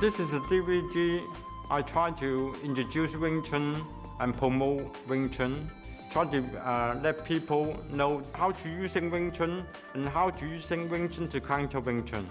This is a DVD. I try to introduce Wing Chun and promote Wing Chun. Try to let people know how to use Wing Chun and how to use Wing Chun to counter Wing Chun.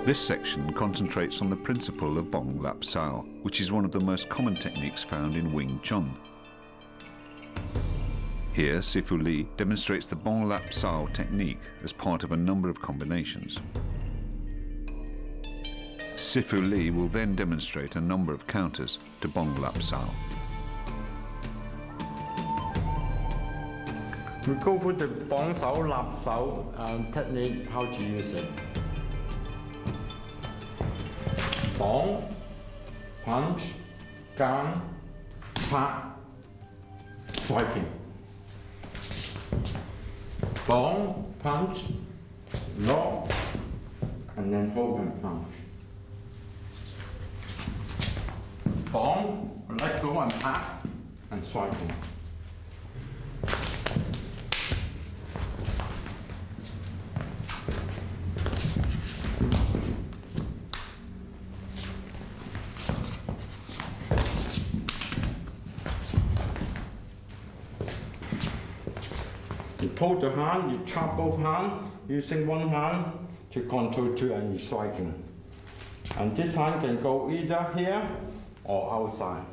This section concentrates on the principle of Bong Lap Sao, which is one of the most common techniques found in Wing Chun. Here, Sifu Lee demonstrates the Bong Lap Sao technique as part of a number of combinations. Sifu Lee will then demonstrate a number of counters to Bong Lap Sao. We go for the Bong Sao Lap Sao technique, how to use it. Bong, punch, gun, pat, striking. Bong, punch, lock, and then hold and punch. Bong, let go and pat, and striking. You pull the hand, you chop both hands, using one hand to control two and you're striking. And this hand can go either here or outside.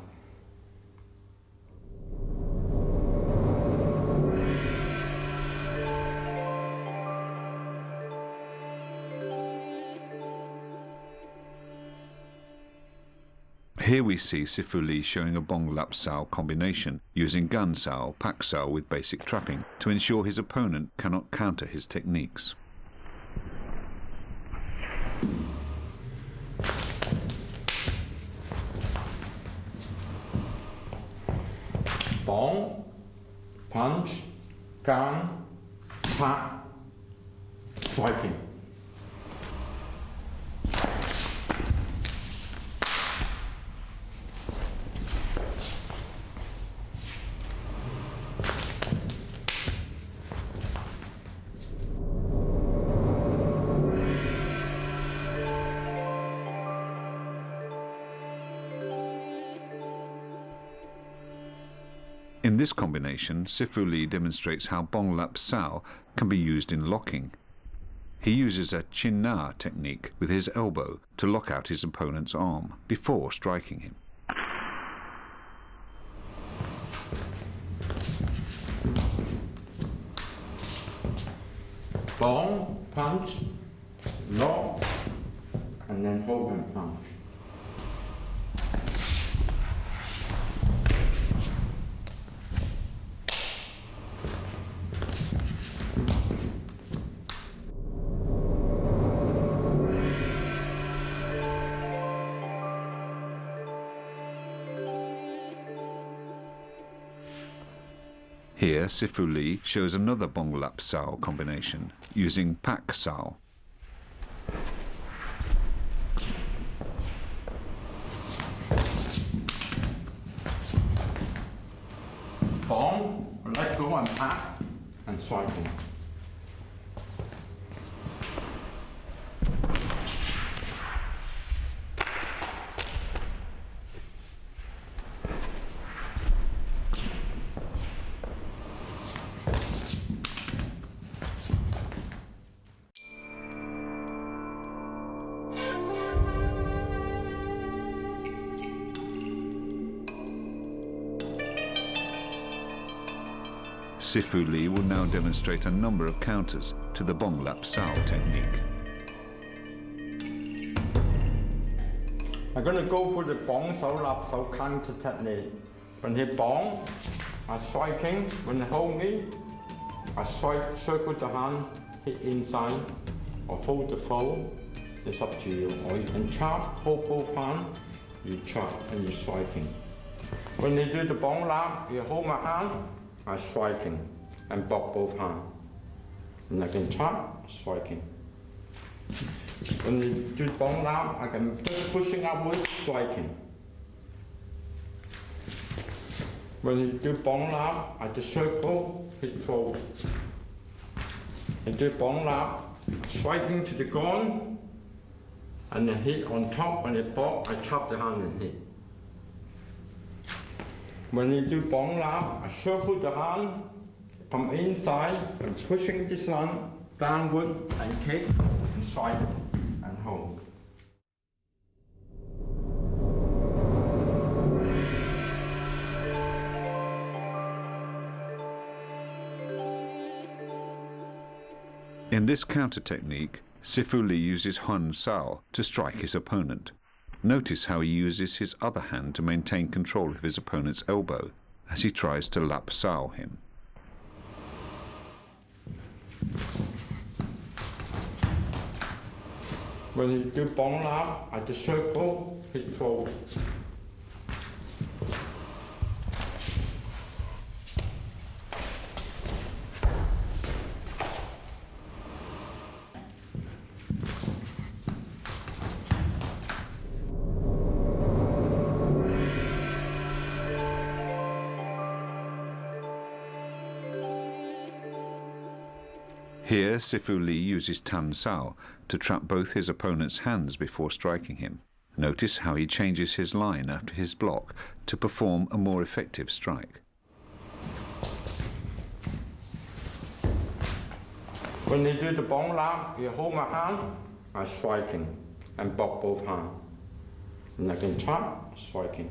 Here we see Sifu Lee showing a Bong Lap Sao combination, using Gun Sao, Pak Sao with basic trapping to ensure his opponent cannot counter his techniques. Bong, punch, gun, pat, striking. In this combination, Sifu Lee demonstrates how Bong Lap Sao can be used in locking. He uses a Chin Na technique with his elbow to lock out his opponent's arm before striking him. Bong, punch, lock, and then hold and punch. Here, Sifu Lee shows another Bong Lap Sao combination, using Pak Sao. Bong, let go and pat, and striking. Sifu Lee will now demonstrate a number of counters to the Bong Lap Sao technique. I'm going to go for the Bong Sao Lap Sao counter technique. When he bong, I striking. When he hold me, I strike, circle the hand, hit inside, or hold the fold. It's up to you. Or you can chop, hold both hands, you chop and you're striking. When they do the Bong Lap, you hold my hand, I'm striking and block both hands. and I can tap, striking. When you do bong lap, I can just pushing upwards, striking. When you do bong lap, I just circle, hit forward. And do bong lap, striking to the ground, and then hit on top. When it block, I chop the hand and hit. When you do bong lap, I circle the hand from inside and pushing this hand downward and kick and strike and hold. In this counter technique, Sifu Lee uses Hun Sao to strike his opponent. Notice how he uses his other hand to maintain control of his opponent's elbow as he tries to lap Sao him. When you do bong lap, I just circle, hit forward. Here, Sifu Lee uses Tan Sao to trap both his opponent's hands before striking him. Notice how he changes his line after his block to perform a more effective strike. When you do the bong lap, you hold my hand, I'm striking, and block both hands. And I can tap, striking.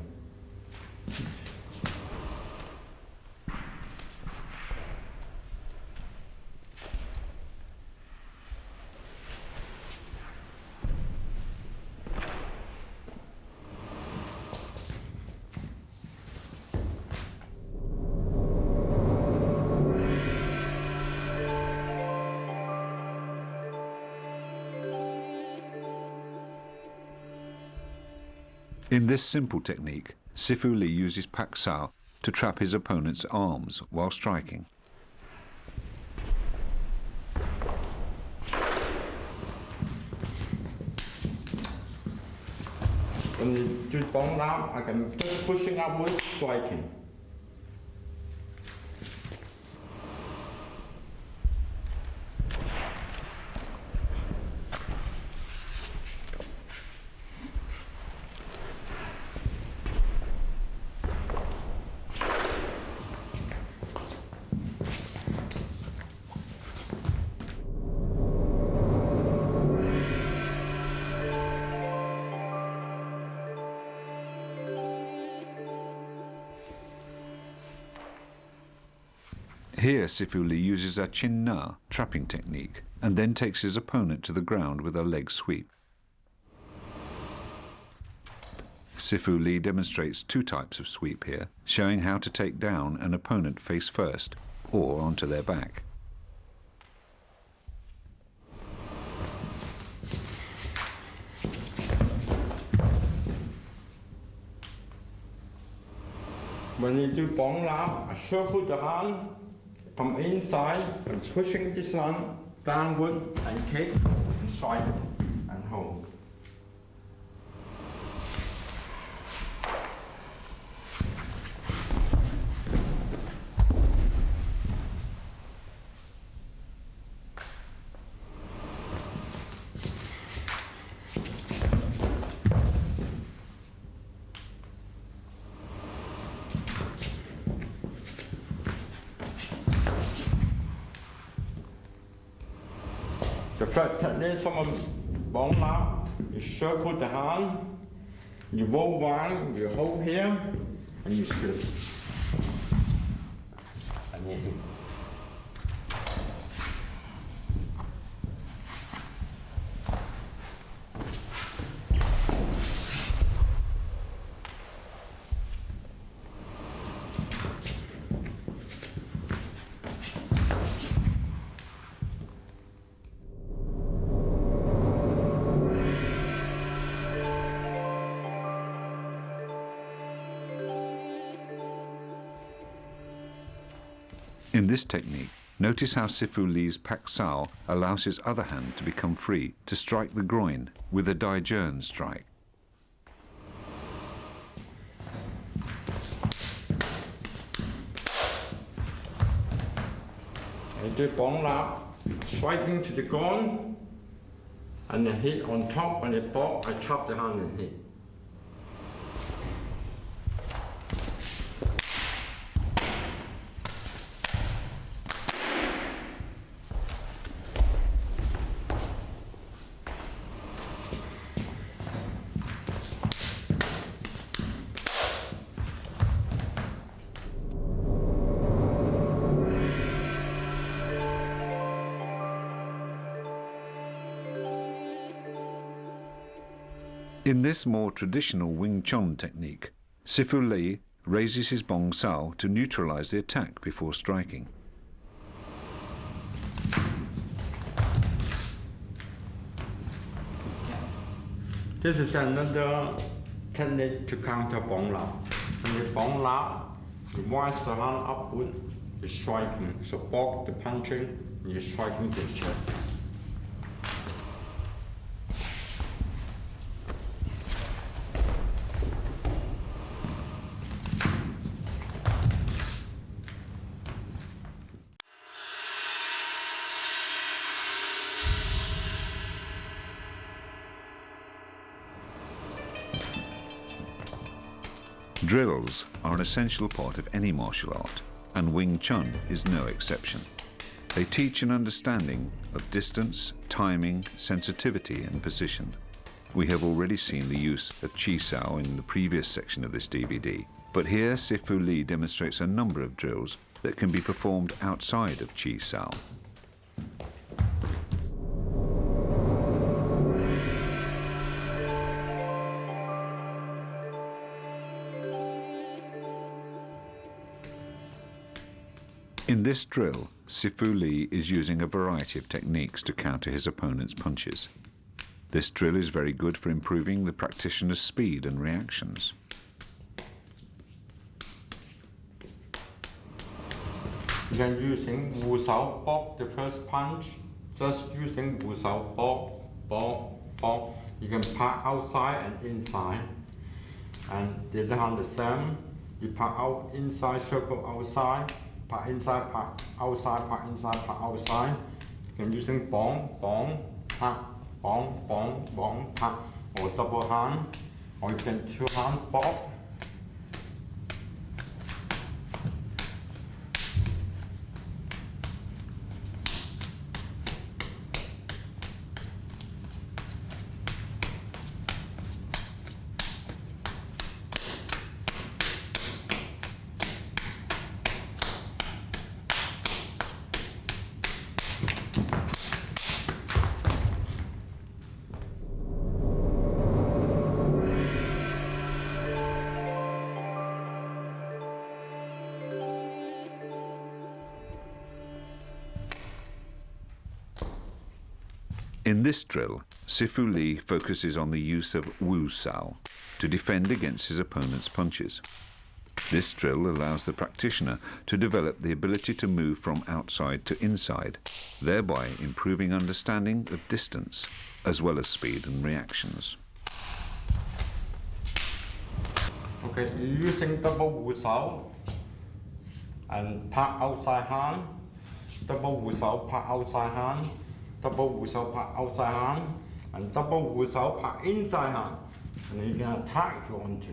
In this simple technique, Sifu Lee uses Pak Sao to trap his opponent's arms while striking. When you do bong lap, I can just pushing upwards, striking. Here, Sifu Lee uses a Chin Na trapping technique and then takes his opponent to the ground with a leg sweep. Sifu Lee demonstrates two types of sweep here, showing how to take down an opponent face first or onto their back. When you do bong lap, I circle the hand from inside and pushing this hand downward and kick and strike and hold. The third technique from a bong lap, you circle the hand, you roll one, you hold here, and you slip. And you hit. In this technique, Notice how Sifu Li's Pak Sao allows his other hand to become free to strike the groin with a Dai Jern strike. I do bong lap, striking to the groin, and then hit on top on the back. I chop the hand and hit. In this more traditional Wing Chun technique, Sifu Li raises his Bong Sao to neutralize the attack before striking. This is another technique to counter bong lap. When the bong lap, you rise the hand upward, you're striking. So block the punching, and you're striking to the chest. Drills are an essential part of any martial art, and Wing Chun is no exception. They teach an understanding of distance, timing, sensitivity and position. We have already seen the use of Chi Sao in the previous section of this DVD, but here Sifu Li demonstrates a number of drills that can be performed outside of Chi Sao. In this drill, Sifu Li is using a variety of techniques to counter his opponent's punches. This drill is very good for improving the practitioner's speed and reactions. You can using Wu Sao block the first punch, just using Wu Sao block. You can pack outside and inside. And the other hand the same. You pack out inside, circle outside. Pack inside, pack outside, pack inside, pack outside. You can using bong, pack, bong, pack, or double hand, or you can two hand block. In this drill, Sifu Li focuses on the use of Wu Sao to defend against his opponent's punches. This drill allows the practitioner to develop the ability to move from outside to inside, thereby improving understanding of distance, as well as speed and reactions. Okay, using double Wu Sao and pack outside hand, double Wu Sao pack outside hand, double Wu Sao pack outside hand, and double Wu Sao pack inside hand. And then you can attack if you want to.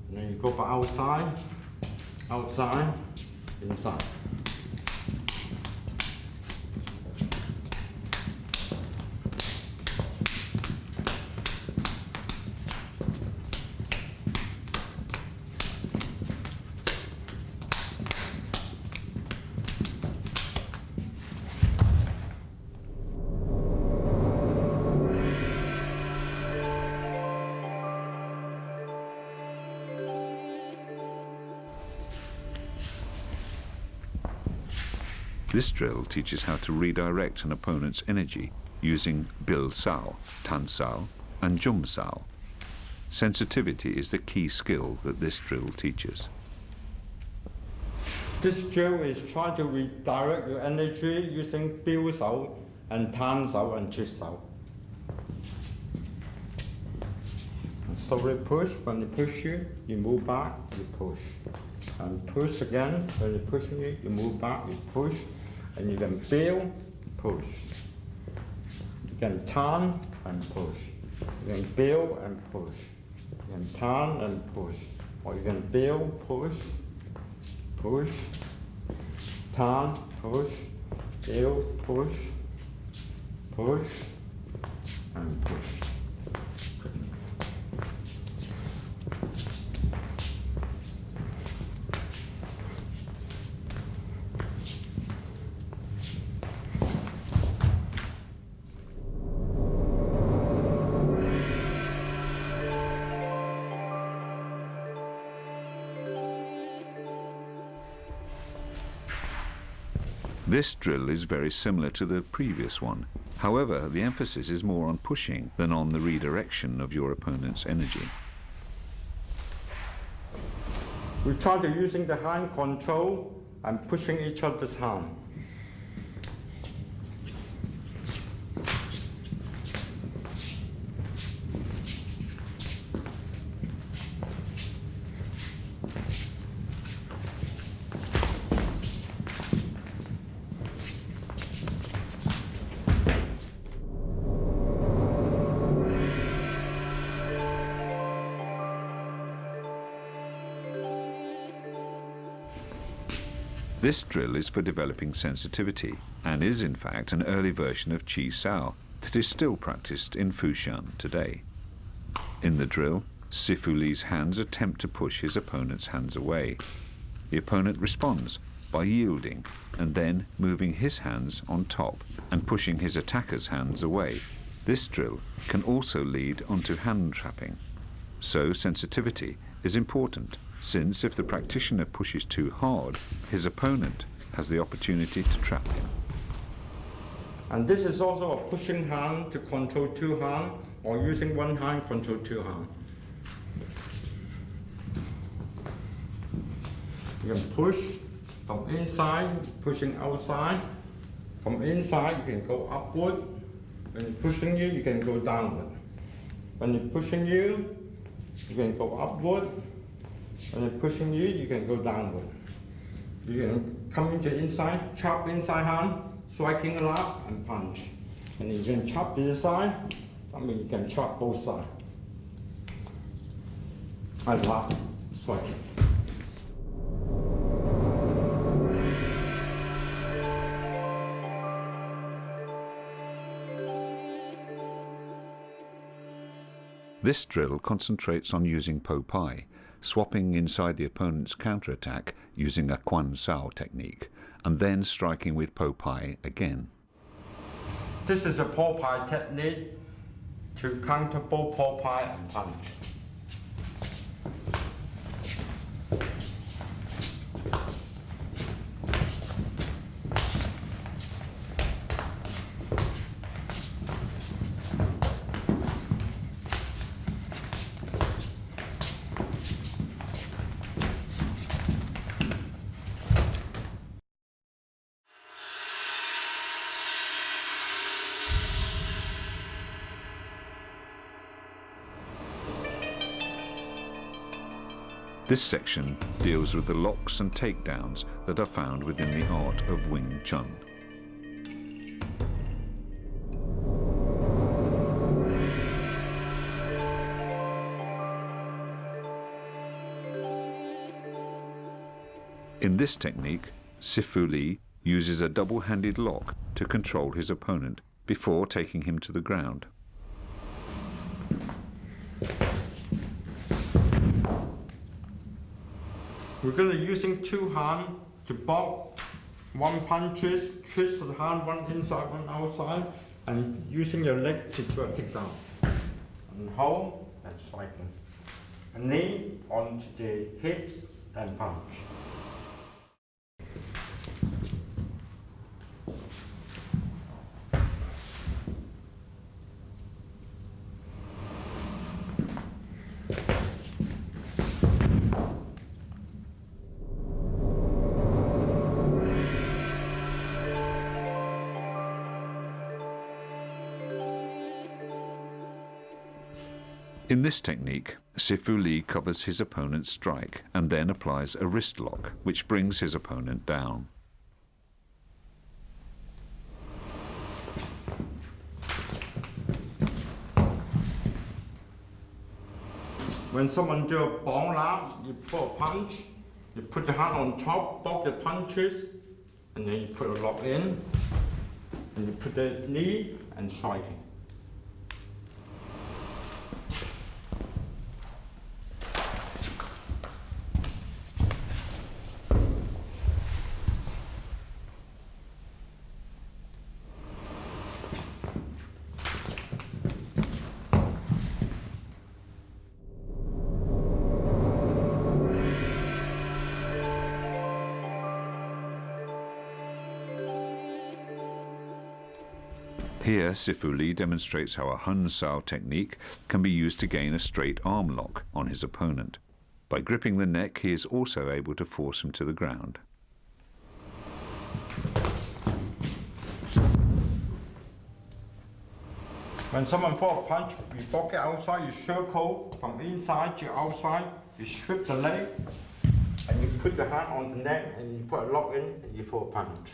And then you go for outside, inside. This drill teaches how to redirect an opponent's energy using Bil Sao, Tan Sao, and Jum Sao. Sensitivity is the key skill that this drill teaches. This drill is trying to redirect your energy using 標手 and 攤手 and 切手. Slowly push. When they push you, you move back, you push. And push again. When they're pushing you, you move back, you push. And you can feel, push. You can turn and push. You can feel and push. You can turn and push. Or you can feel, push, push, turn, push, feel, push, push, and push. This drill is very similar to the previous one. However, the emphasis is more on pushing than on the redirection of your opponent's energy. We try to using the hand control and pushing each other's hand. This drill is for developing sensitivity and is in fact an early version of Chi Sao that is still practiced in Fushan today. In the drill, Sifu Li's hands attempt to push his opponent's hands away. The opponent responds by yielding and then moving his hands on top and pushing his attacker's hands away. This drill can also lead onto hand trapping. So sensitivity is important, since if the practitioner pushes too hard, his opponent has the opportunity to trap him. And this is also a pushing hand to control two hands, or using one hand control two hands. You can push from inside, pushing outside. From inside, you can go upward. When it's pushing you, you can go downward. When it's pushing you, you can go upward. When they're pushing you, you can go downward. You can come into inside, chop inside hand, striking a lap and punch. And you can chop this side, that means you can chop both sides. And lap, striking. This drill concentrates on using Po Pai, swapping inside the opponent's counterattack using a Quan Sao technique, and then striking with Po Pai again. This is a Po Pai technique to counter both Po Pai and punch. This section deals with the locks and takedowns that are found within the art of Wing Chun. In this technique, Sifu Li uses a double-handed lock to control his opponent before taking him to the ground. We're going to using two hands to block one punches, twist the hand, one inside, one outside, and using your leg to go take down. And hold and striking. A knee onto the hips and punch. In this technique, Sifu Lee covers his opponent's strike and then applies a wrist lock, which brings his opponent down. When someone do a bong lap, you put a punch, you put the hand on top, block the punches, and then you put a lock in, and you put the knee and striking. Here, Sifu Lee demonstrates how a Hun Sao technique can be used to gain a straight arm lock on his opponent. By gripping the neck, he is also able to force him to the ground. When someone throws a punch, you block it outside, you circle from inside to outside, you sweep the leg, and you put the hand on the neck, and you put a lock in, and you throw a punch.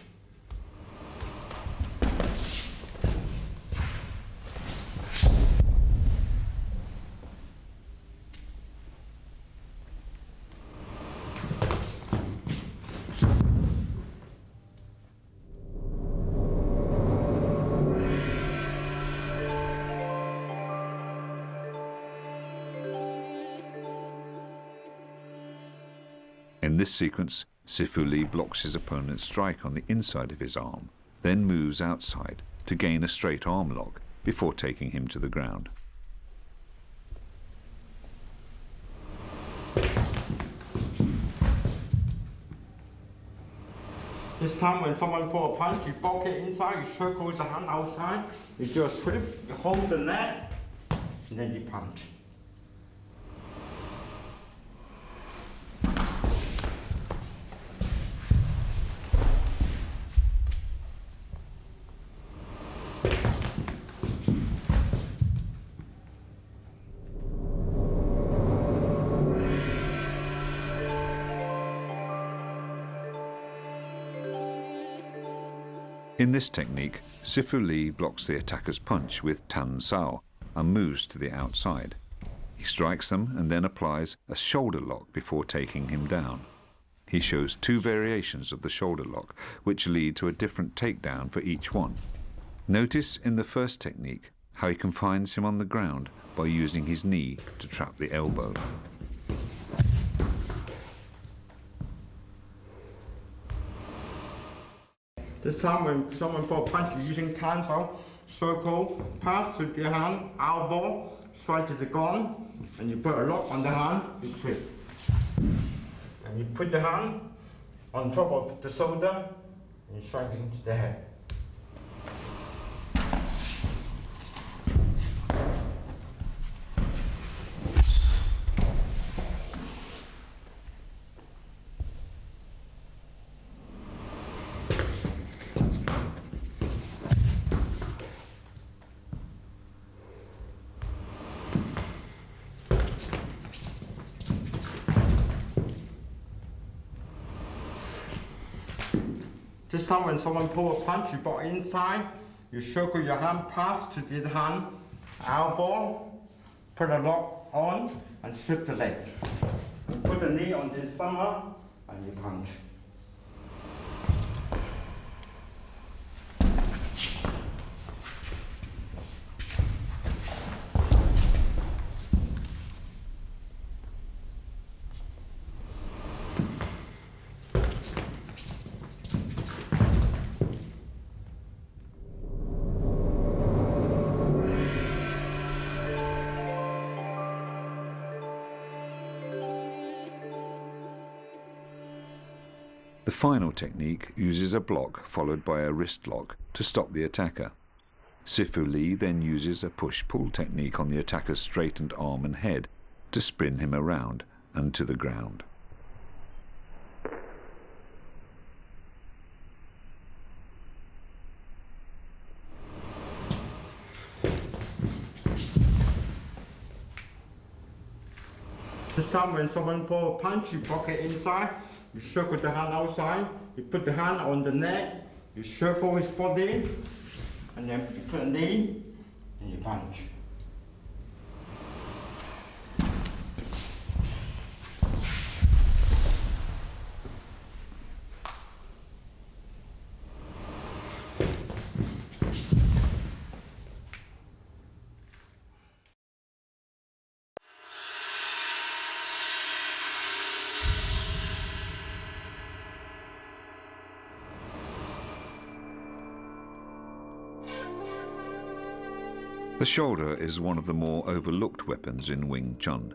In this sequence, Sifu Lee blocks his opponent's strike on the inside of his arm, then moves outside to gain a straight arm lock before taking him to the ground. This time when someone throws a punch, you block it inside, you circle the hand outside, you do a sweep, you hold the neck, and then you punch. In this technique, Sifu Lee blocks the attacker's punch with Tan Sao and moves to the outside. He strikes them and then applies a shoulder lock before taking him down. He shows two variations of the shoulder lock, which lead to a different takedown for each one. Notice in the first technique how he confines him on the ground by using his knee to trap the elbow. This time when someone throws a punch, you're using Tan Sao, circle, pass to the hand, elbow, strike to the gun, and you put a lock on the hand, you sweep. And you put the hand on top of the shoulder, and you strike into the head. This time when someone pulls a punch, you block inside, you circle your hand, pass to the hand, elbow, put a lock on, and sweep the leg. You put the knee on the stomach, and you punch. The final technique uses a block followed by a wrist lock to stop the attacker. Sifu Lee then uses a push-pull technique on the attacker's straightened arm and head to spin him around and to the ground. This time when someone pull a punch, you block it inside, you circle the hand outside, you put the hand on the neck, you circle his body, and then you put a knee, and you punch. The shoulder is one of the more overlooked weapons in Wing Chun,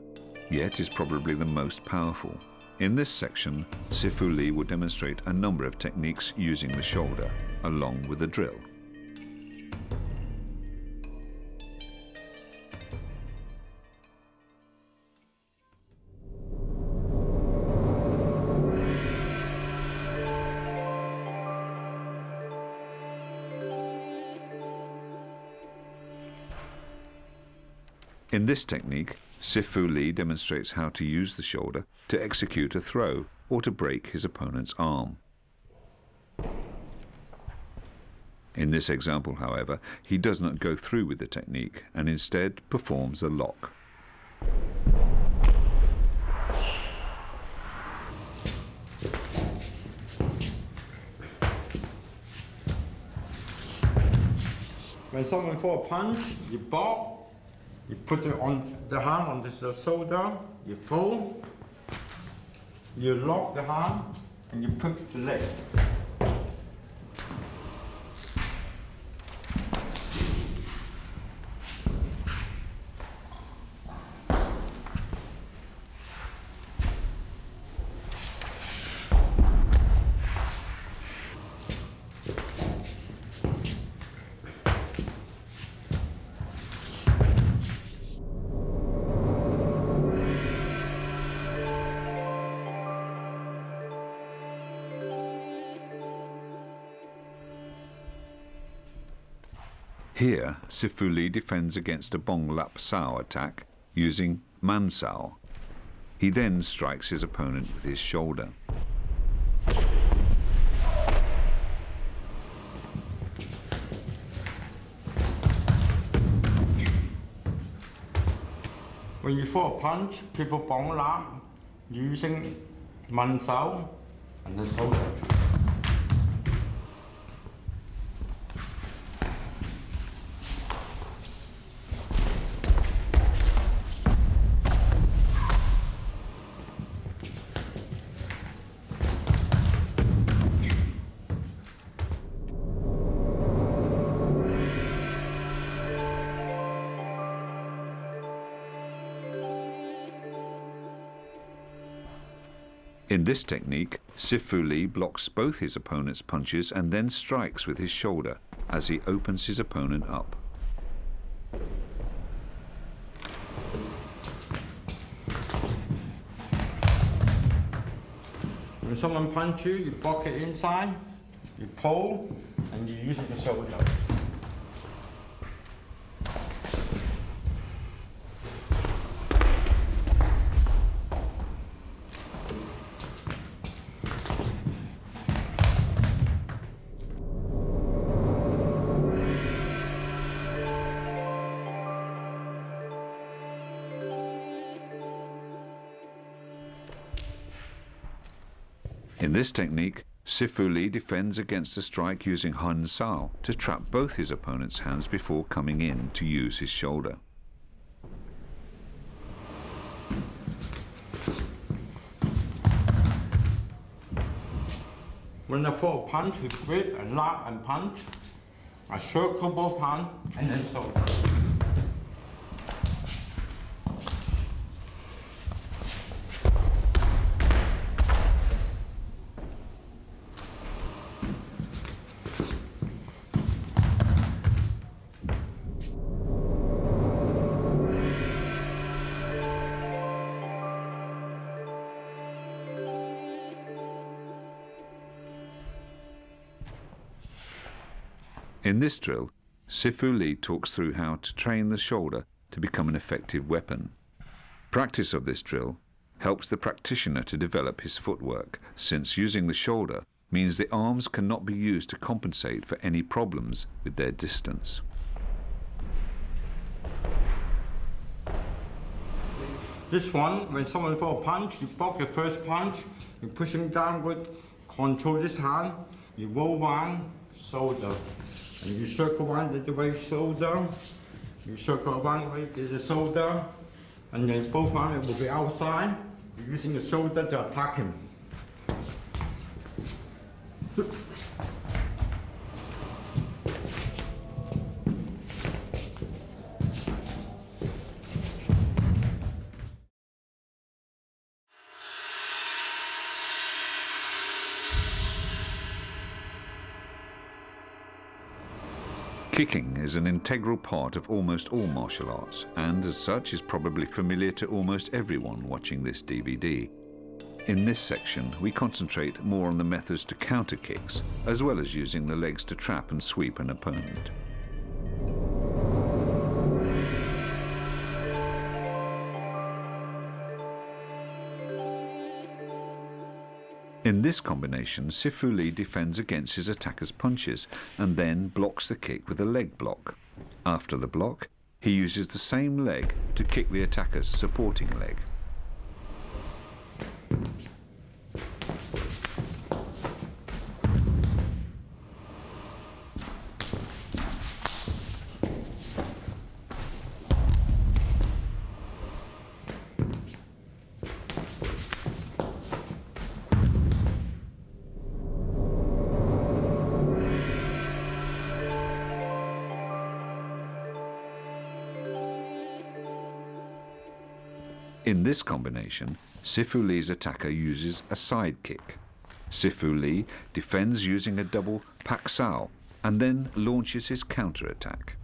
yet is probably the most powerful. In this section, Sifu Lee will demonstrate a number of techniques using the shoulder, along with a drill. In this technique, Sifu Lee demonstrates how to use the shoulder to execute a throw or to break his opponent's arm. In this example, however, he does not go through with the technique and instead performs a lock. When someone throw a punch, you block. You put it on the hand on the shoulder, you fold, you lock the hand, and you put the leg. Here, Sifu Lee defends against a Bong Lap Sao attack using Man Sao. He then strikes his opponent with his shoulder. When you throw a punch, people Bong Lap using Man Sao and the shoulder. In this technique, Sifu Lee blocks both his opponent's punches and then strikes with his shoulder as he opens his opponent up. When someone punches you, you block it inside, you pull, and you use the shoulder. In this technique, Sifu Lee defends against a strike using Han Sao to trap both his opponent's hands before coming in to use his shoulder. When I throw a punch, you grip and lock and punch. I circle both hands and then shoulder. In this drill, Sifu Lee talks through how to train the shoulder to become an effective weapon. Practice of this drill helps the practitioner to develop his footwork, since using the shoulder means the arms cannot be used to compensate for any problems with their distance. This one, when someone throws a punch, you block your first punch, you push him downward, control this hand, you roll one, shoulder. And you circle one the way shoulder, you circle one way the shoulder, and then both arms will be outside. You're using the shoulder to attack him. Kicking is an integral part of almost all martial arts, and as such is probably familiar to almost everyone watching this DVD. In this section, we concentrate more on the methods to counter kicks, as well as using the legs to trap and sweep an opponent. In this combination, Sifu Lee defends against his attacker's punches and then blocks the kick with a leg block. After the block, he uses the same leg to kick the attacker's supporting leg. In this combination, Sifu Lee's attacker uses a side kick. Sifu Lee defends using a double pak sao and then launches his counter-attack.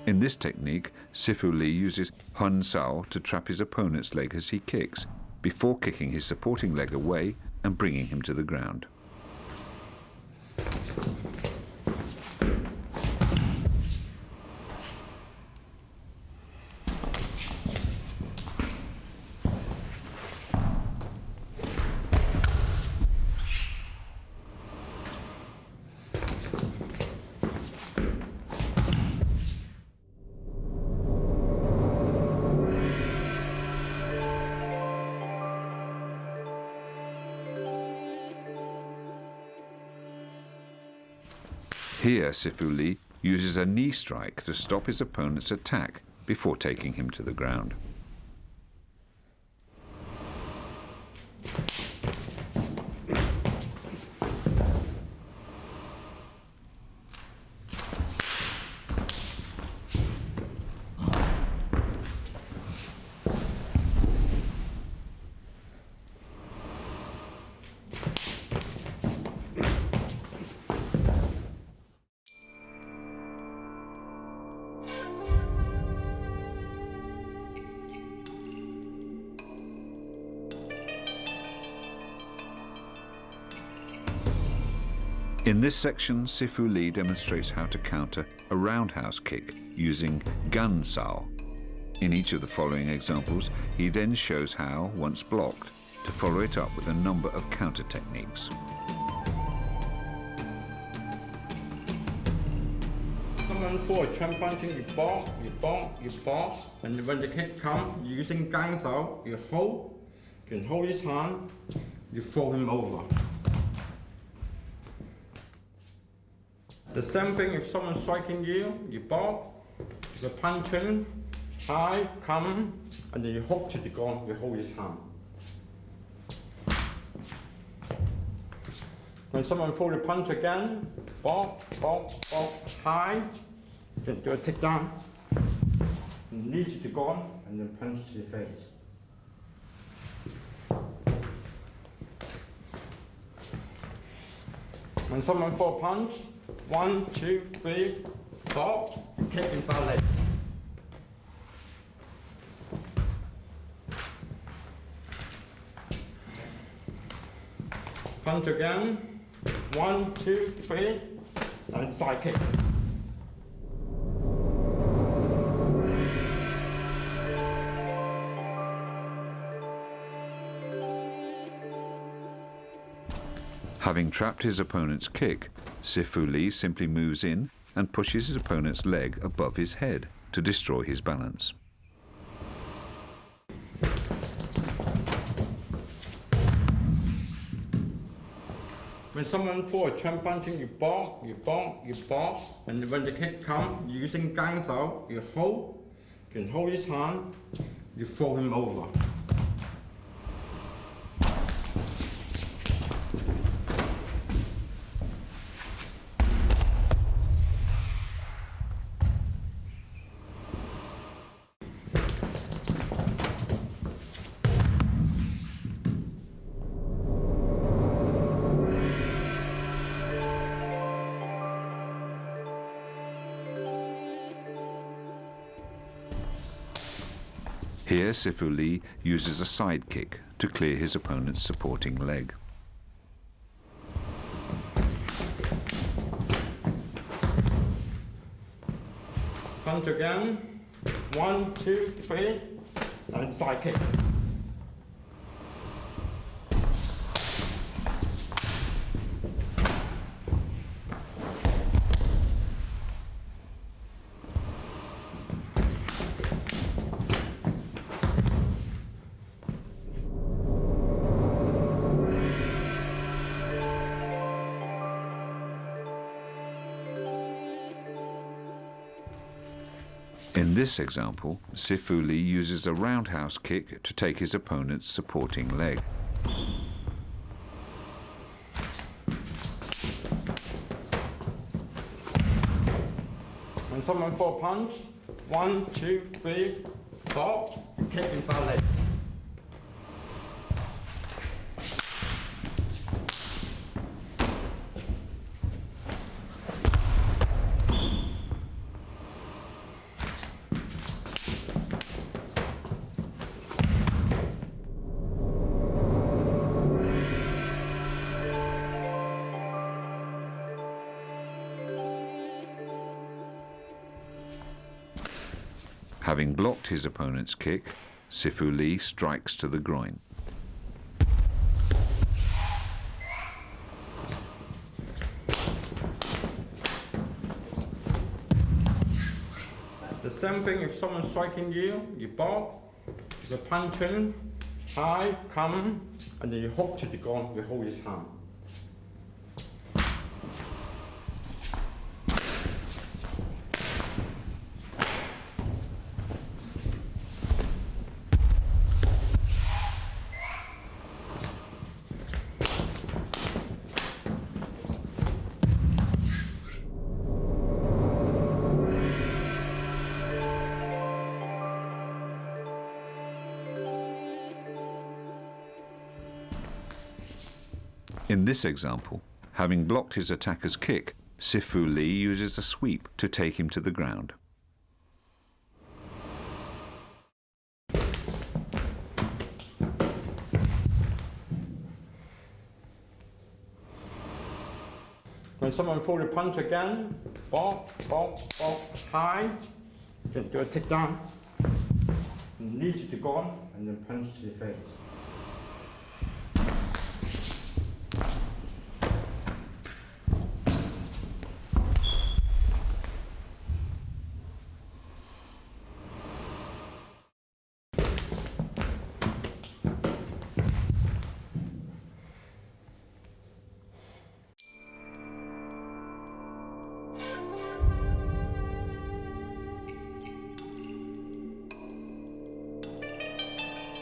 In this technique, Sifu Lee uses Hun Sao to trap his opponent's leg as he kicks, before kicking his supporting leg away and bringing him to the ground. Here, Sifu Lee uses a knee strike to stop his opponent's attack before taking him to the ground. In this section, Sifu Lee demonstrates how to counter a roundhouse kick using gun sao. In each of the following examples, he then shows how, once blocked, to follow it up with a number of counter techniques. Someone for a Chun punching, you block, you block, you block. And when the kick comes, you're using gang sao, you hold, you can hold his hand, you throw him over. The same thing if someone's striking you, you block, you punch him, high, come, and then you hook to the ground, you hold his hand. When someone throws a punch again, bop, bop, bop, high, do a takedown. Knee to the ground and then punch to the face. When someone throws a punch, 1, 2, 3, stop, kick inside leg. Punch again, 1, 2, 3, and side kick. Having trapped his opponent's kick, Sifu Lee simply moves in and pushes his opponent's leg above his head to destroy his balance. When someone throws a Chun punching, you block, you block, you block, and when the kick comes, using gang sao, you can hold his hand, you throw him over. Here, Sifu Lee uses a side kick to clear his opponent's supporting leg. Punch again, 1, 2, 3, and side kick. In this example, Sifu Lee uses a roundhouse kick to take his opponent's supporting leg. When someone throws a punch, 1, 2, 3, stop, you kick inside leg. Having blocked his opponent's kick, Sifu Lee strikes to the groin. The same thing if someone's striking you, you block, you punch him, high, come, and then you hook to the ground, you hold his hand. In this example, having blocked his attacker's kick, Sifu Lee uses a sweep to take him to the ground. When someone throws a punch again, bop, bop, bop, high, do a takedown, knee to the ground, and then punch to the face.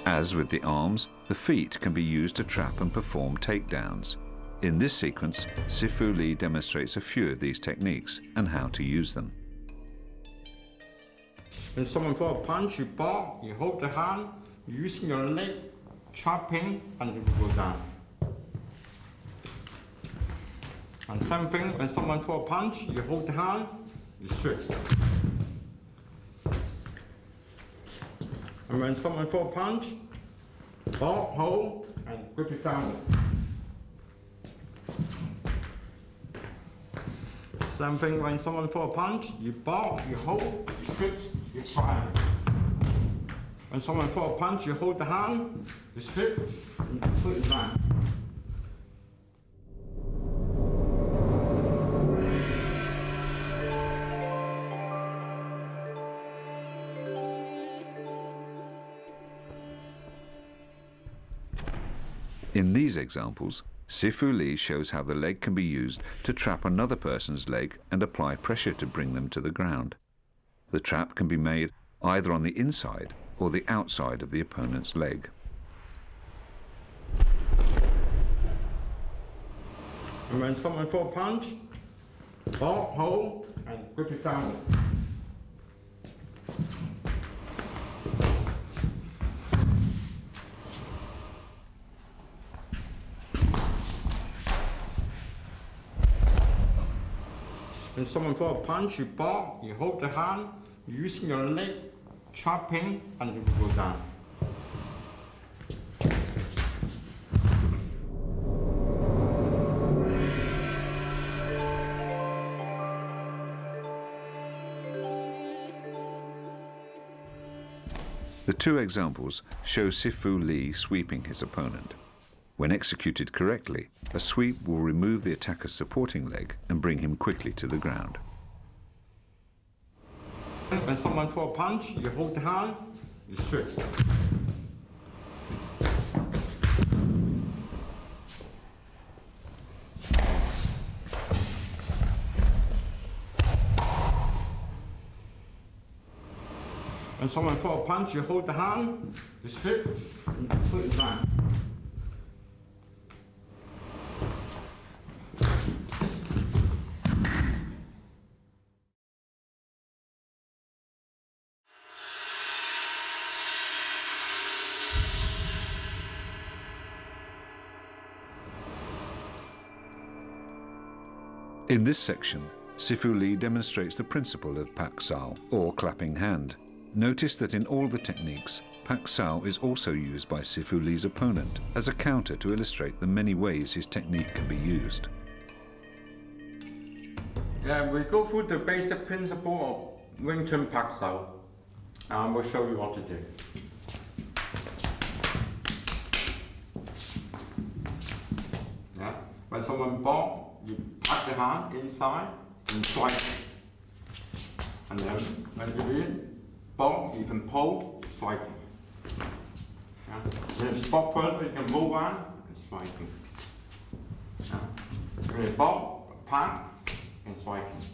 As with the arms, the feet can be used to trap and perform takedowns. In this sequence, Sifu Lee demonstrates a few of these techniques and how to use them. When someone throws a punch, you block, you hold the hand, using your leg, chopping, and you go down. And same thing, when someone throws a punch, you hold the hand, you switch. And when someone throws a punch, block, hold, and grip it down. Same thing when someone throws a punch, you block, you hold, you switch, you try. When someone throws a punch, you hold the hand, you switch, and you put it down. In these examples, Sifu Lee shows how the leg can be used to trap another person's leg and apply pressure to bring them to the ground. The trap can be made either on the inside or the outside of the opponent's leg. And when someone throws a punch, block, hold, and grip it down. When someone throws a punch, you block, you hold the hand, using your leg, chopping, and you go down. The two examples show Sifu Lee sweeping his opponent. When executed correctly, a sweep will remove the attacker's supporting leg and bring him quickly to the ground. When someone throws a punch, you hold the hand, you switch. When someone throws a punch, you hold the hand, you switch, and you put it down. In this section, Sifu Lee demonstrates the principle of Pak Sao, or clapping hand. Notice that in all the techniques, Pak Sao is also used by Sifu Lee's opponent as a counter to illustrate the many ways his technique can be used. Yeah, we go through the basic principle of Wing Chun Pak Sao, and we'll show you what to do. Yeah, when someone block, you pat the hand inside and strike. And then when you're in, block, you can pull, striking. Yeah. When you block first, you can move on and striking. Yeah. When you block, pat, and striking.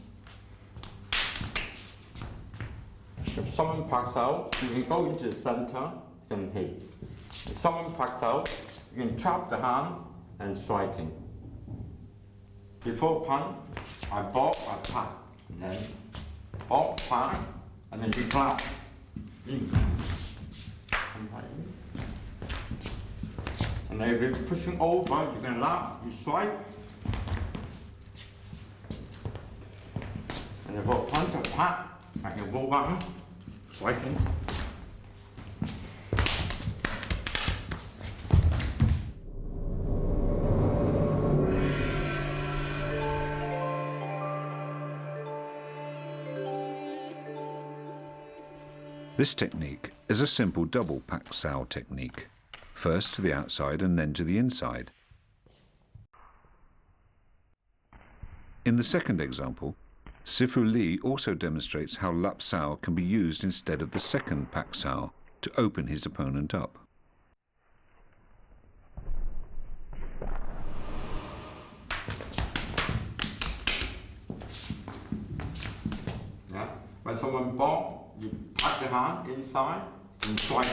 If someone packs out, you can go into the center and hit. If someone packs out, you can trap the hand and striking. Before punch, I block, I pat, and then block, pat, and then you clap. And then if you're pushing over, you can lap, you strike. And if I punch or pat, I can go back, striking. This technique is a simple double Pak Sao technique, first to the outside and then to the inside. In the second example, Sifu Lee also demonstrates how Lap Sao can be used instead of the second Pak Sao to open his opponent up. Yeah. When someone block, you pat the hand inside and strike.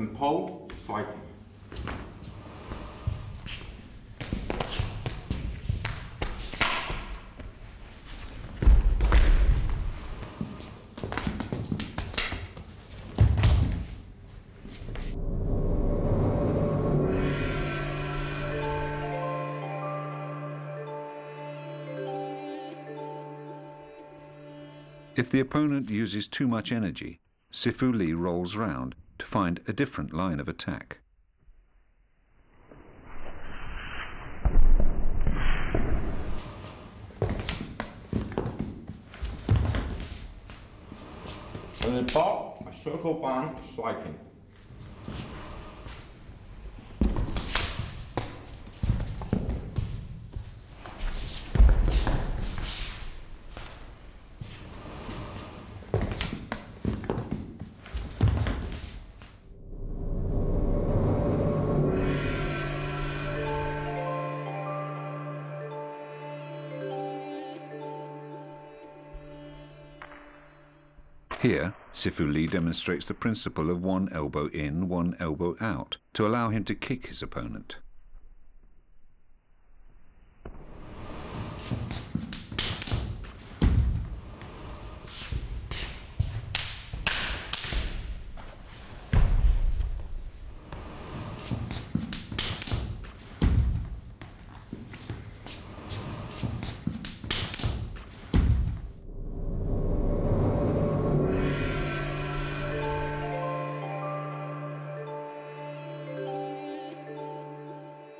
and pull, striking. If the opponent uses too much energy, Sifu Lee rolls round to find a different line of attack. On the top, a circle band striking. Here, Sifu Lee demonstrates the principle of one elbow in, one elbow out, to allow him to kick his opponent.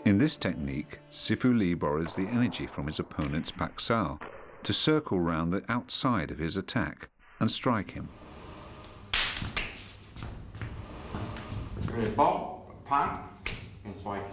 In this technique, Sifu Lee borrows the energy from his opponent's Pak Sao to circle round the outside of his attack and strike him. Ball, pan, and striking.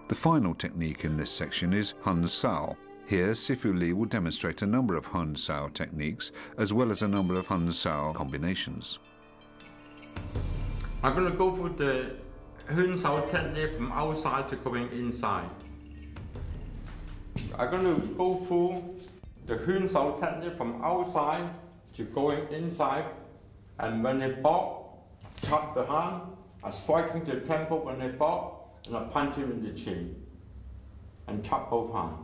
The final technique in this section is Hun Sao. Here, Sifu Lee will demonstrate a number of Hun Sao techniques, as well as a number of Hun Sao combinations. I'm going to go for the Hun Sao technique from outside to going inside. I'm going to go through the Hun Sao technique from outside to going inside, and when they block, tap the hand, I striking the temple when they block, and I punch him in the chin, and tap both hands.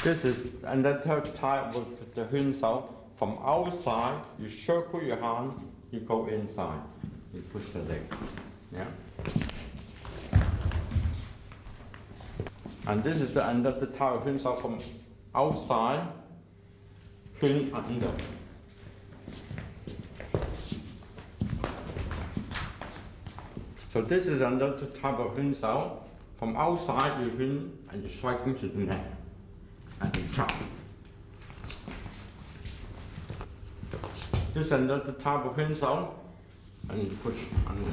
This is another type of the Hun Sao. From outside, you circle your hand, you go inside, you push the leg. Yeah. And this is another type of Hun Sao from outside, Hun under. So this is another type of Hun Sao. From outside, you Hun and you strike into the neck and you chop. This is another type of Hun Sao, and you push under.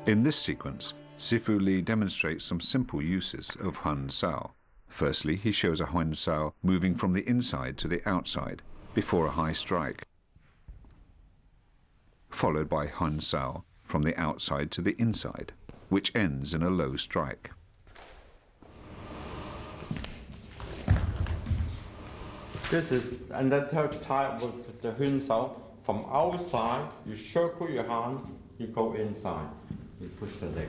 In this sequence, Sifu Lee demonstrates some simple uses of Hun Sao. Firstly, he shows a Hun Sao moving from the inside to the outside before a high strike, followed by Hun Sao from the outside to the inside, which ends in a low strike. This is another type of the Hun Sao. From outside, you circle your hand, you go inside, you push the leg.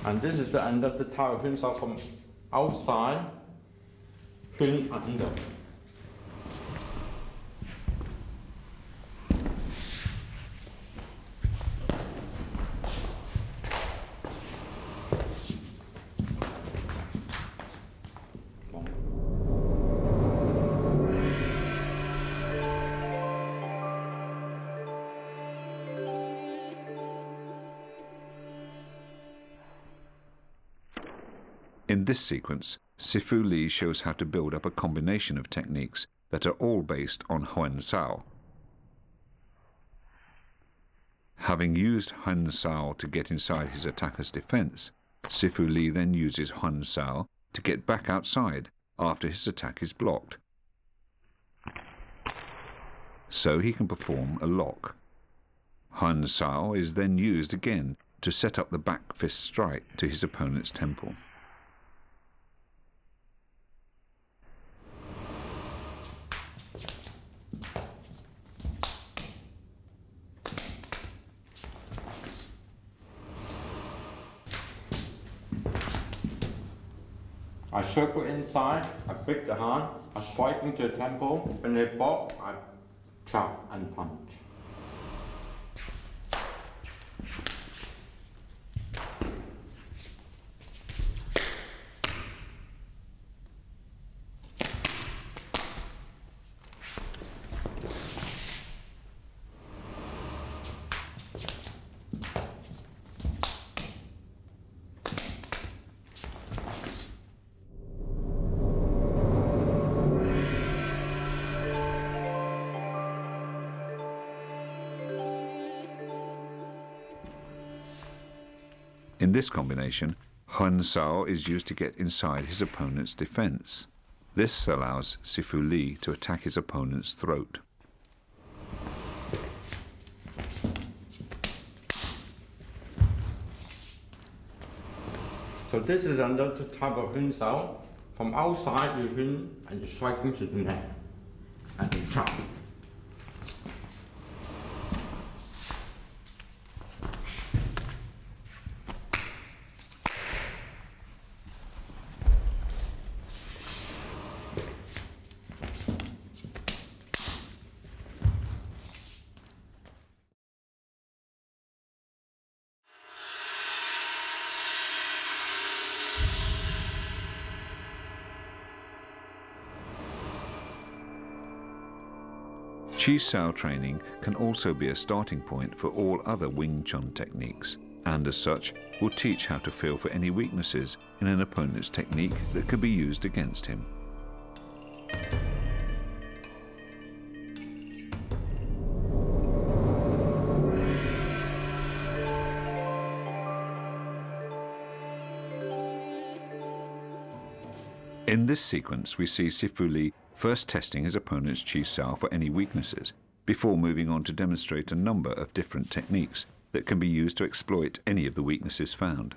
And this is another type of Hun Sao from outside, Hun under. In this sequence, Sifu Li shows how to build up a combination of techniques that are all based on Huan Sao. Having used Huan Sao to get inside his attacker's defense, Sifu Li then uses Huan Sao to get back outside after his attack is blocked, so he can perform a lock. Huan Sao is then used again to set up the back fist strike to his opponent's temple. I circle inside, I break the hand, I strike into the temple. When they block, I chop and punch. In this combination, Huan Sao is used to get inside his opponent's defense. This allows Sifu Li to attack his opponent's throat. So this is another type of Huan Sao. From outside you Huan and you strike into the neck and you chop. Chi Sao training can also be a starting point for all other Wing Chun techniques, and as such will teach how to feel for any weaknesses in an opponent's technique that could be used against him. In this sequence, we see Sifu Li first testing his opponent's Chi Sao for any weaknesses, before moving on to demonstrate a number of different techniques that can be used to exploit any of the weaknesses found.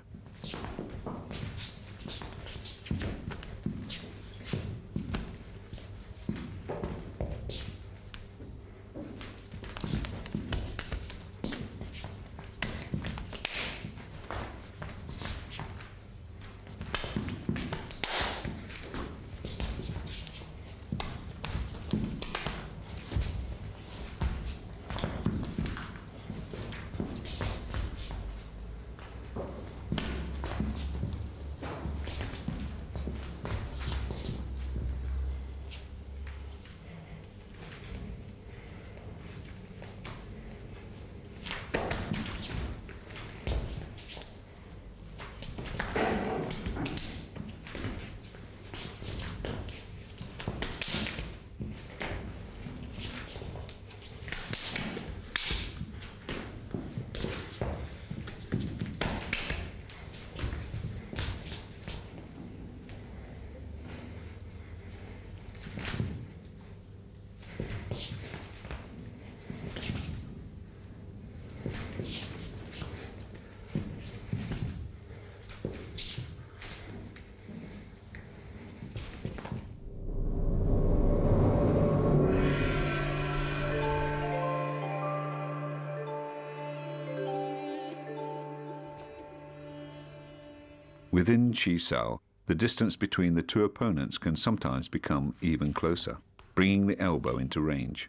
Within Chi Sao, the distance between the two opponents can sometimes become even closer, bringing the elbow into range.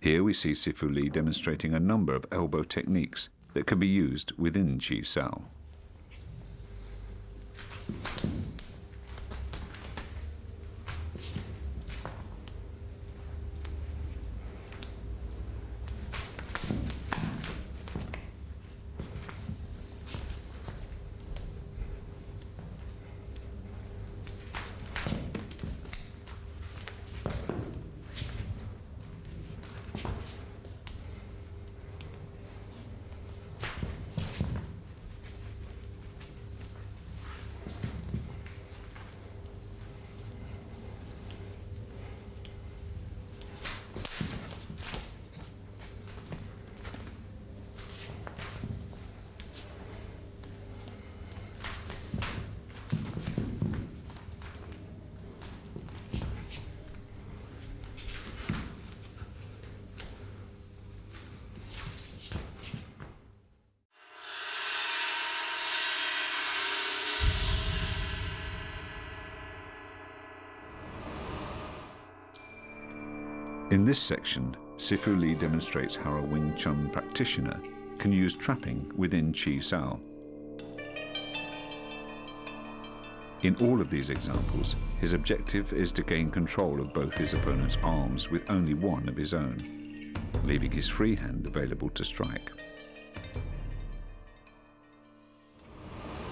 Here we see Sifu Li demonstrating a number of elbow techniques that can be used within Chi Sao. In this section, Sifu Lee demonstrates how a Wing Chun practitioner can use trapping within Chi Sao. In all of these examples, his objective is to gain control of both his opponent's arms with only one of his own, leaving his free hand available to strike.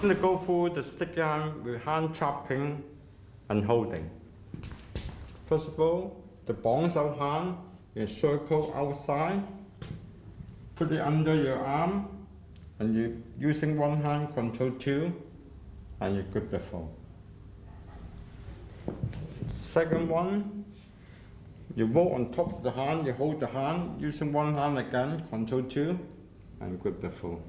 I'm going to go through the stick hand with hand trapping and holding. First of all, the bong sao hand, you circle outside, put it under your arm, and you using one hand control two, and you grip the phone. Second one, you walk on top of the hand, you hold the hand, using one hand again, control two, and grip the phone.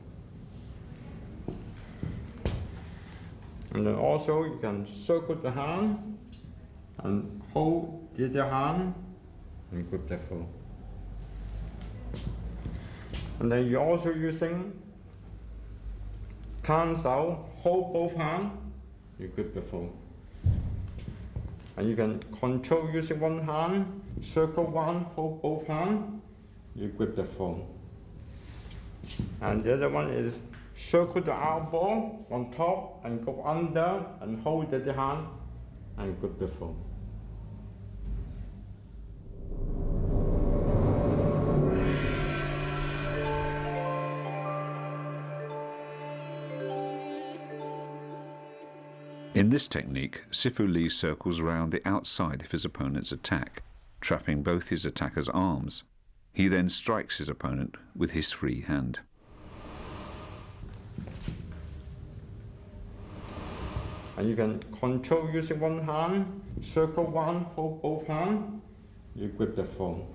And then also you can circle the hand and hold the other hand and grip the phone. And then you're also using tan sao, hold both hands, you grip the phone. And you can control using one hand, circle one, hold both hands, you grip the phone. And the other one is circle the elbow on top and go under and hold the other hand and grip the phone. In this technique, Sifu Lee circles around the outside of his opponent's attack, trapping both his attacker's arms. He then strikes his opponent with his free hand. And you can control using one hand, circle one, hold both hands, you grip the phone.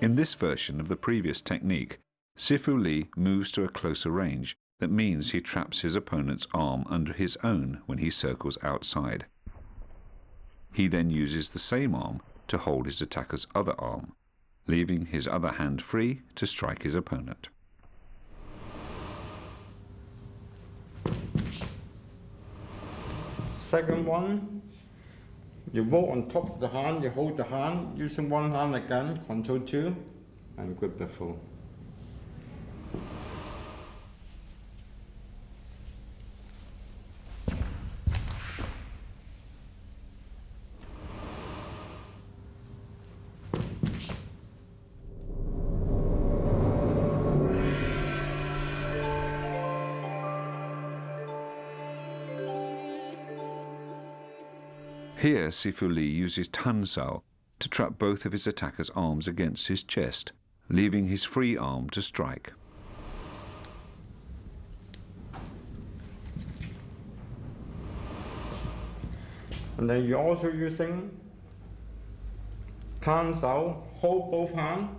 In this version of the previous technique, Sifu Lee moves to a closer range. That means he traps his opponent's arm under his own when he circles outside. He then uses the same arm to hold his attacker's other arm, leaving his other hand free to strike his opponent. Second one, you walk on top of the hand, you hold the hand, using one hand again, control two, and grip the phone. Here, Sifu Lee uses tan sao to trap both of his attacker's arms against his chest, leaving his free arm to strike. And then you're also using tan sao, hold both hands,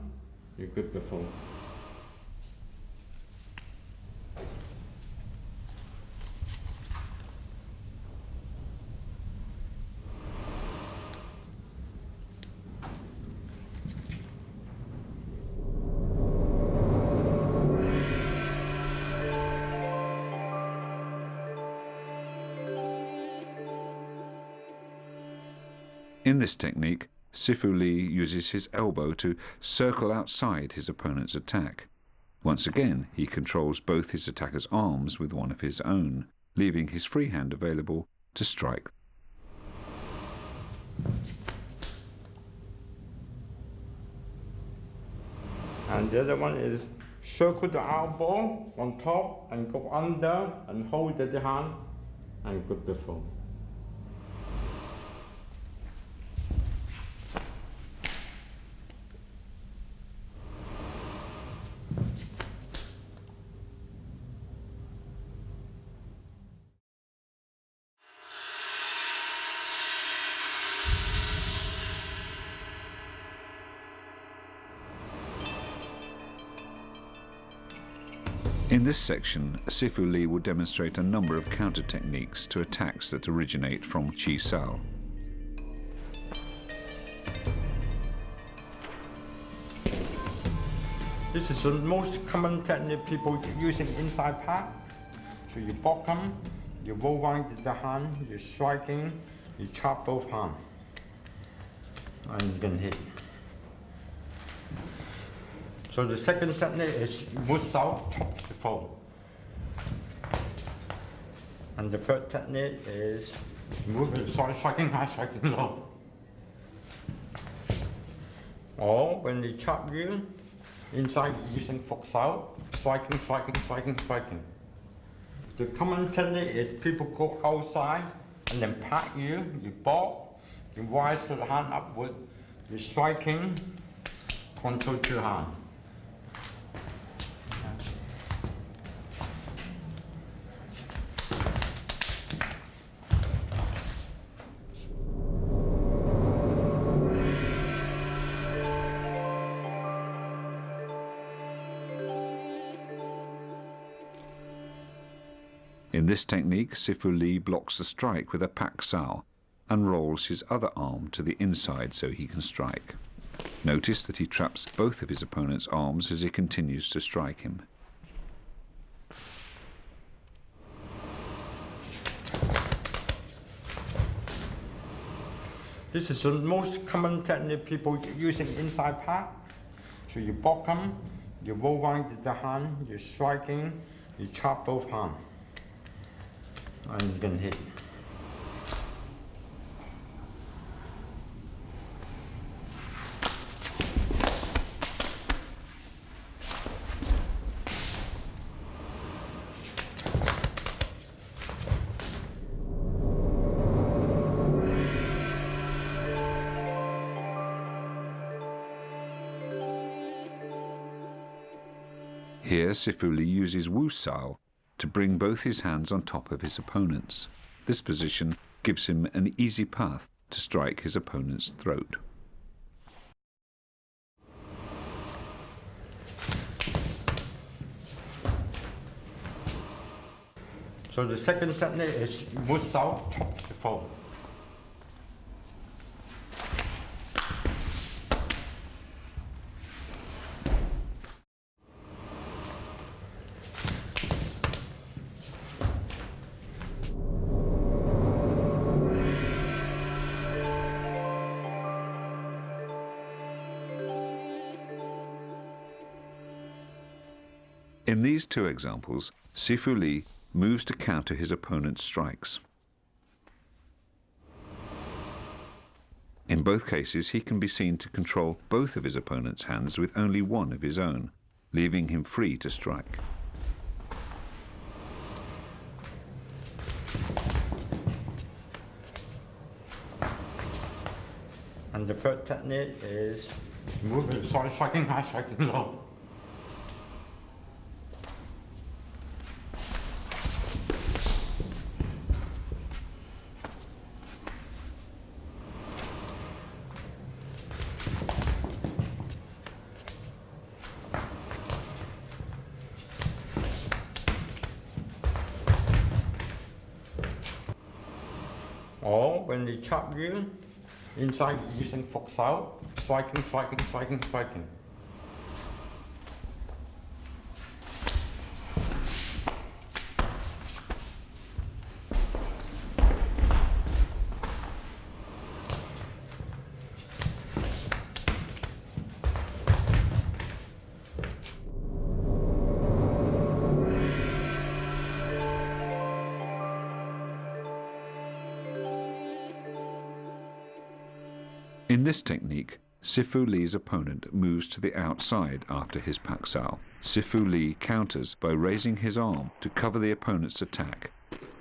you grip the phone. In this technique, Sifu Lee uses his elbow to circle outside his opponent's attack. Once again, he controls both his attacker's arms with one of his own, leaving his free hand available to strike. And the other one is circle the elbow on top and go under and hold the other hand and grip the phone. In this section, Sifu Lee will demonstrate a number of counter techniques to attacks that originate from Chi Sao. This is the most common technique people using inside part. So you block them, you roll around the hand, you're striking, you chop both hands, and you can hit. So the second technique is wood saw, chop the foe. And the third technique is striking high, striking low. Or when they chop you, inside using fork saw, striking, striking, striking, striking. The common technique is people go outside and then pat you, you block, you rise the hand upward, you're striking, control two hands. In this technique, Sifu Lee blocks the strike with a pak sao and rolls his other arm to the inside so he can strike. Notice that he traps both of his opponent's arms as he continues to strike him. This is the most common technique people using inside part. So you block them, you roll around the hand, you're striking, you chop both hands, and you can hit. Here, Sifu Lee uses Wu Sao to bring both his hands on top of his opponent's. This position gives him an easy path to strike his opponent's throat. So the second technique is wood saw, chop the foe. In these two examples, Sifu Lee moves to counter his opponent's strikes. In both cases, he can be seen to control both of his opponent's hands with only one of his own, leaving him free to strike. And the third technique is striking high, striking low. Or when they chop you, inside using fork saw, striking, striking, striking, striking. In this technique, Sifu Lee's opponent moves to the outside after his pak sao. Sifu Lee counters by raising his arm to cover the opponent's attack,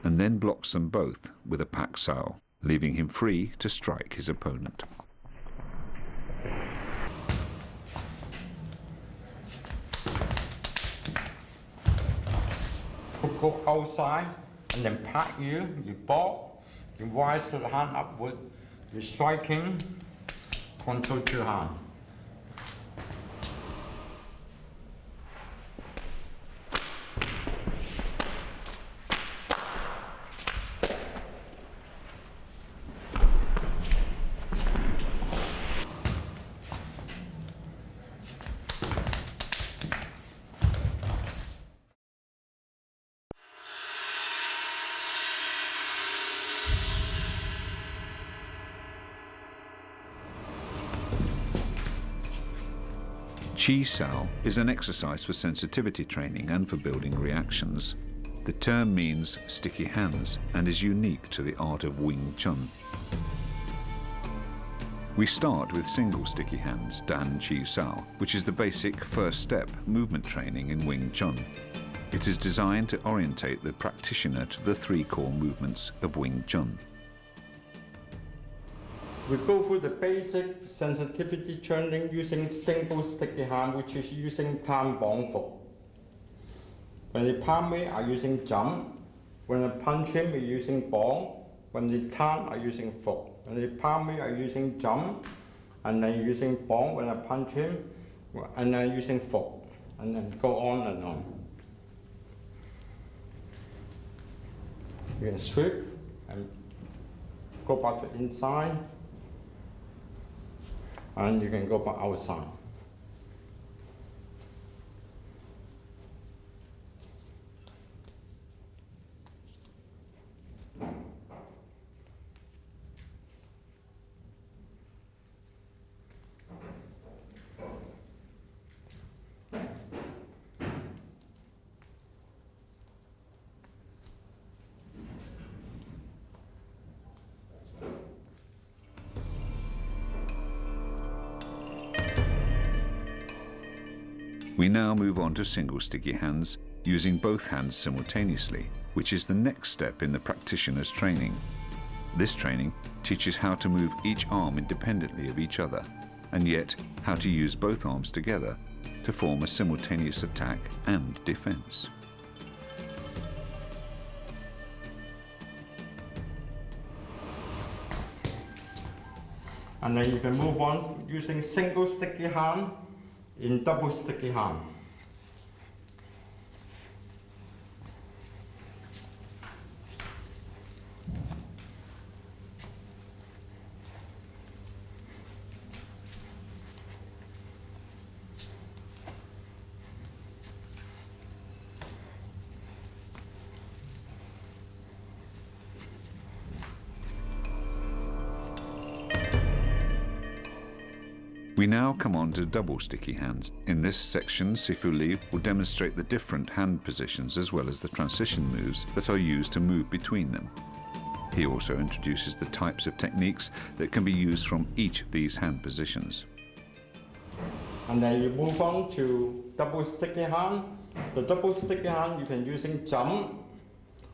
and then blocks them both with a pak sao, leaving him free to strike his opponent. Go outside and then pat you, you block, you rise the hand upward, you're striking, control two hands. Chi Sao is an exercise for sensitivity training and for building reactions. The term means sticky hands and is unique to the art of Wing Chun. We start with single sticky hands, Dan Chi Sao, which is the basic first step movement training in Wing Chun. It is designed to orientate the practitioner to the three core movements of Wing Chun. We go through the basic sensitivity training using single sticky hand, which is using Tan Bong Fu. When they palm me, I'm using jump. When I punch him, we're using bong. When they tan, I'm using fu. When they palm me, I'm using jump. And then using bong when I punch him, and then using fu. And then go on and on. You can sweep and go back to inside. And you can go back outside. We now move on to single sticky hands, using both hands simultaneously, which is the next step in the practitioner's training. This training teaches how to move each arm independently of each other, and yet how to use both arms together to form a simultaneous attack and defense. And then you can move on using single sticky hand in double sticky hand. We now come on to double sticky hands. In this section, Sifu Li will demonstrate the different hand positions as well as the transition moves that are used to move between them. He also introduces the types of techniques that can be used from each of these hand positions. And then you move on to double sticky hand. The double sticky hand you can using jump,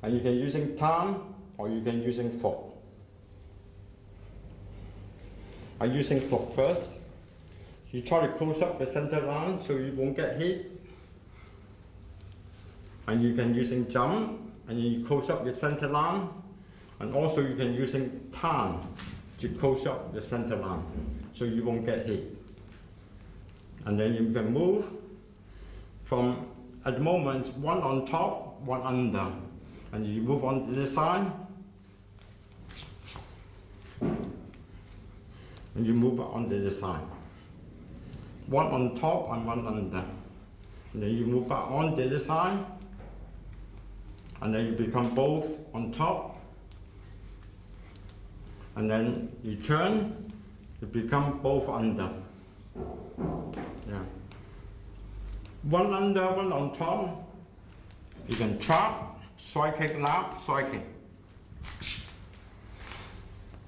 and you can using tan, or you can using fu. I'm using fu first. You try to close up the center line so you won't get hit. And you can using jump, and you close up your center line. And also you can using tan to close up the center line so you won't get hit. And then you can move from, at the moment, one on top, one under. And you move on to this side. And you move on to this side. One on top and one under. And then you move back on to this side. And then you become both on top. And then you turn, you become both under. Yeah. One under, one on top. You can trap, side kick, lap, side kick.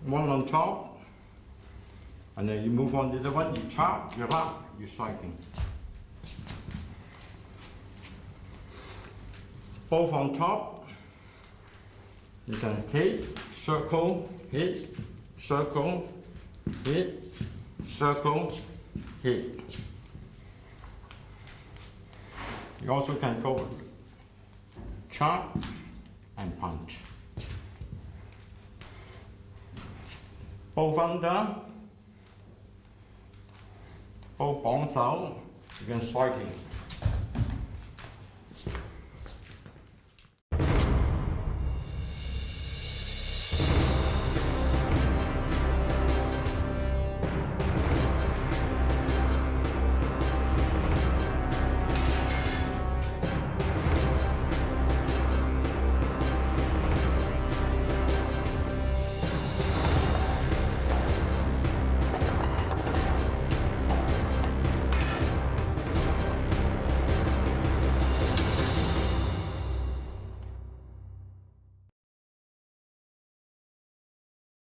One on top. And then you move on to the one, you trap, you lap, you're striking. Both on top. You can hit, circle, hit, circle, hit, circle, hit. You also can go chop and punch. Both under. Both 綁手，you can striking.